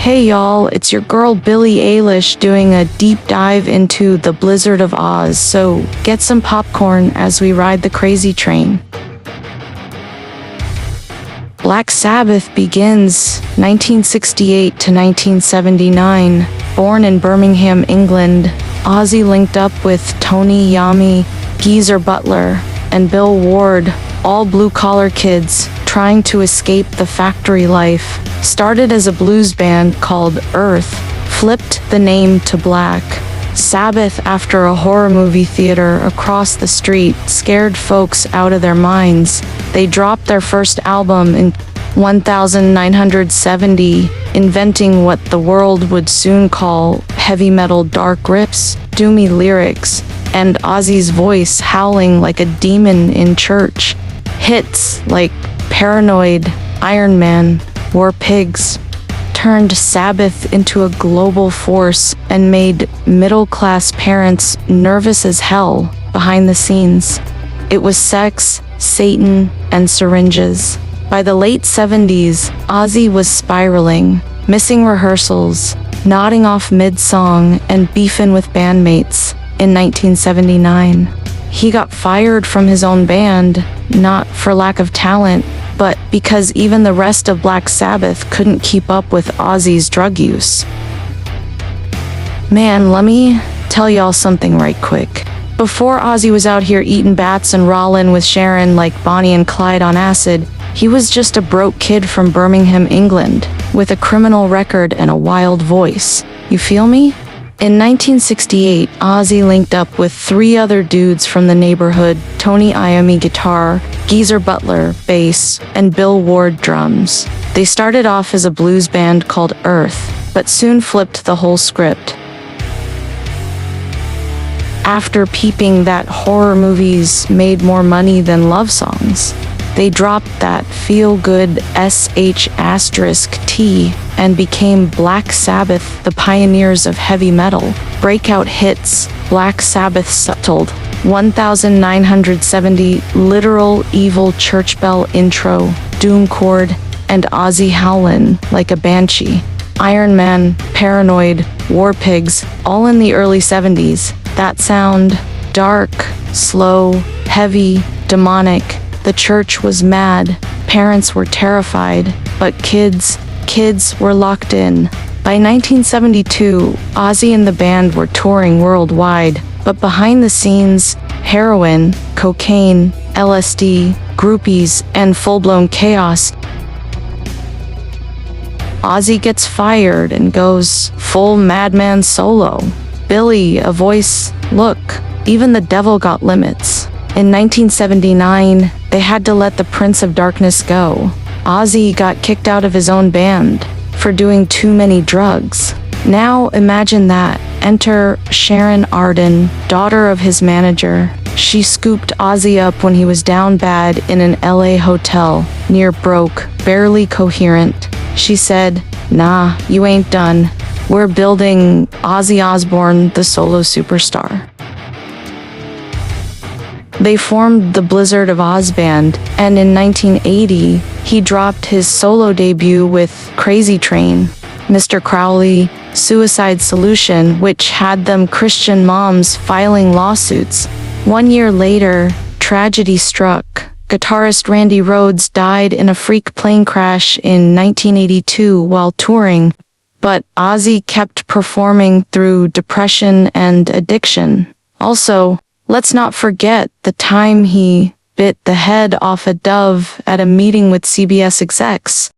Hey y'all, it's your girl Billie Eilish doing a deep dive into the Blizzard of Oz, so get some popcorn as we ride the crazy train. Black Sabbath begins 1968 to 1979. Born in Birmingham, England, Ozzy linked up with Tony Iommi, Geezer Butler, and Bill Ward, all blue-collar kids trying to escape the factory life. Started as a blues band called Earth, flipped the name to Black Sabbath after a horror movie theater across the street scared folks out of their minds. They dropped their first album in 1970, inventing what the world would soon call heavy metal dark riffs, doomy lyrics, and Ozzy's voice howling like a demon in church. Hits like Paranoid, Iron Man, War Pigs turned Sabbath into a global force and made middle-class parents nervous as hell behind the scenes. It was sex, Satan, and syringes. By the late 70s, Ozzy was spiraling, missing rehearsals, nodding off mid-song, and beefing with bandmates. In 1979, he got fired from his own band, not for lack of talent, but because even the rest of Black Sabbath couldn't keep up with Ozzy's drug use. Man, let me tell y'all something right quick. Before Ozzy was out here eating bats and rolling with Sharon like Bonnie and Clyde on acid, he was just a broke kid from Birmingham, England, with a criminal record and a wild voice. You feel me? In 1968, Ozzy linked up with three other dudes from the neighborhood: Tony Iommi guitar, Geezer Butler bass, and Bill Ward drums. They started off as a blues band called Earth, but soon flipped the whole script. After peeping that horror movies made more money than love songs, they dropped that feel-good SH*T and became Black Sabbath, the pioneers of heavy metal. Breakout hits: Black Sabbath Subtled, 1970, Literal Evil Church Bell Intro, Doom Chord, and Ozzy Howlin' Like a Banshee. Iron Man, Paranoid, War Pigs, all in the early 70s. That sound: dark, slow, heavy, demonic. The church was mad, parents were terrified, but kids were locked in. By 1972, Ozzy and the band were touring worldwide, but behind the scenes, heroin, cocaine, LSD, groupies, and full-blown chaos. Ozzy gets fired and goes full madman solo. Billie, a voice, look, even the devil got limits. In 1979, they had to let the Prince of Darkness go. Ozzy got kicked out of his own band for doing too many drugs. Now imagine that. Enter Sharon Arden, daughter of his manager. She scooped Ozzy up when he was down bad in an LA hotel, near broke, barely coherent. She said, "Nah, you ain't done. We're building Ozzy Osbourne, the solo superstar." They formed the Blizzard of Oz band, and in 1980, he dropped his solo debut with Crazy Train, Mr. Crowley, Suicide Solution, which had them Christian moms filing lawsuits. 1 year later, tragedy struck. Guitarist Randy Rhoads died in a freak plane crash in 1982 while touring, but Ozzy kept performing through depression and addiction. Also, let's not forget the time he bit the head off a dove at a meeting with CBS execs.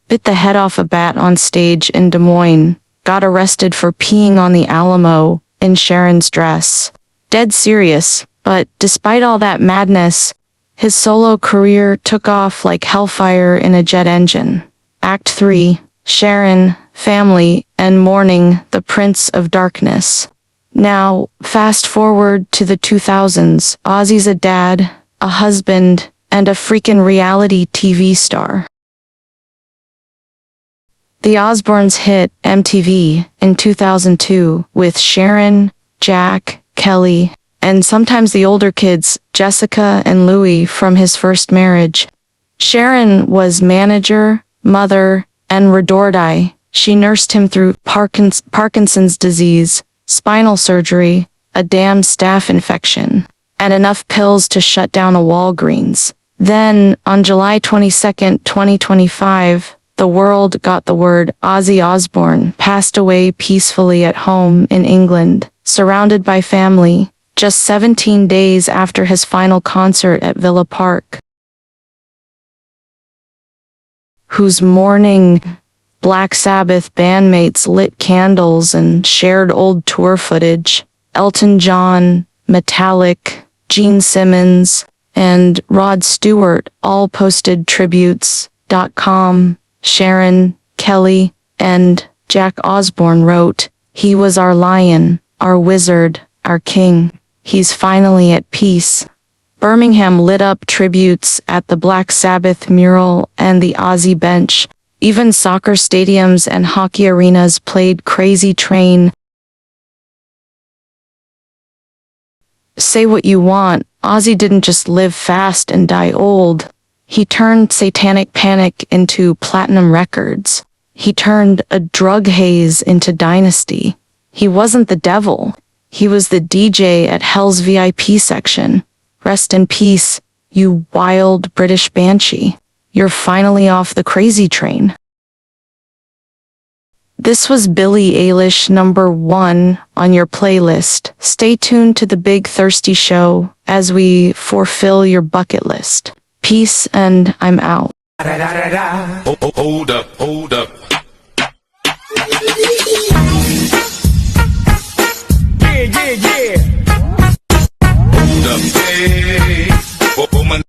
Bit the head off a bat on stage in Des Moines. Got arrested for peeing on the Alamo in Sharon's dress. Dead serious, but despite all that madness, his solo career took off like hellfire in a jet engine. Act 3, Sharon, Family, and Mourning the Prince of Darkness. Now, fast forward to the 2000s, Ozzy's a dad, a husband, and a freaking reality TV star. The Osbournes hit MTV in 2002 with Sharon, Jack, Kelly, and sometimes the older kids, Jessica and Louis from his first marriage. Sharon was manager, mother, and Redordai. She nursed him through Parkinson's disease, spinal surgery, a damn staph infection, and enough pills to shut down a Walgreens. Then, on July 22nd, 2025, the world got the word Ozzy Osbourne passed away peacefully at home in England, surrounded by family, just 17 days after his final concert at Villa Park. Whose mourning Black Sabbath bandmates lit candles and shared old tour footage. Elton John, Metallic, Gene Simmons, and Rod Stewart all posted tributes. Sharon, Kelly, and Jack Osbourne wrote, "He was our lion, our wizard, our king. He's finally at peace." Birmingham lit up tributes at the Black Sabbath mural and the Ozzy bench. Even soccer stadiums and hockey arenas played Crazy Train. Say what you want, Ozzy didn't just live fast and die old. He turned Satanic Panic into platinum records. He turned a drug haze into dynasty. He wasn't the devil. He was the DJ at Hell's VIP section. Rest in peace, you wild British banshee. You're finally off the crazy train. This was Billie Eilish #1 on your playlist. Stay tuned to the Big Thirsty Show as we fulfill your bucket list. Peace, and I'm out. Hold up, hold up. Yeah. Hold up, hey. Oh, my.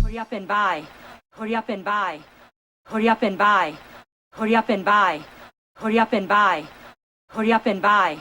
Hurry up and buy. Hurry up and buy. Hurry up and buy. Hurry up and buy. Hurry up and buy. Hurry up and buy.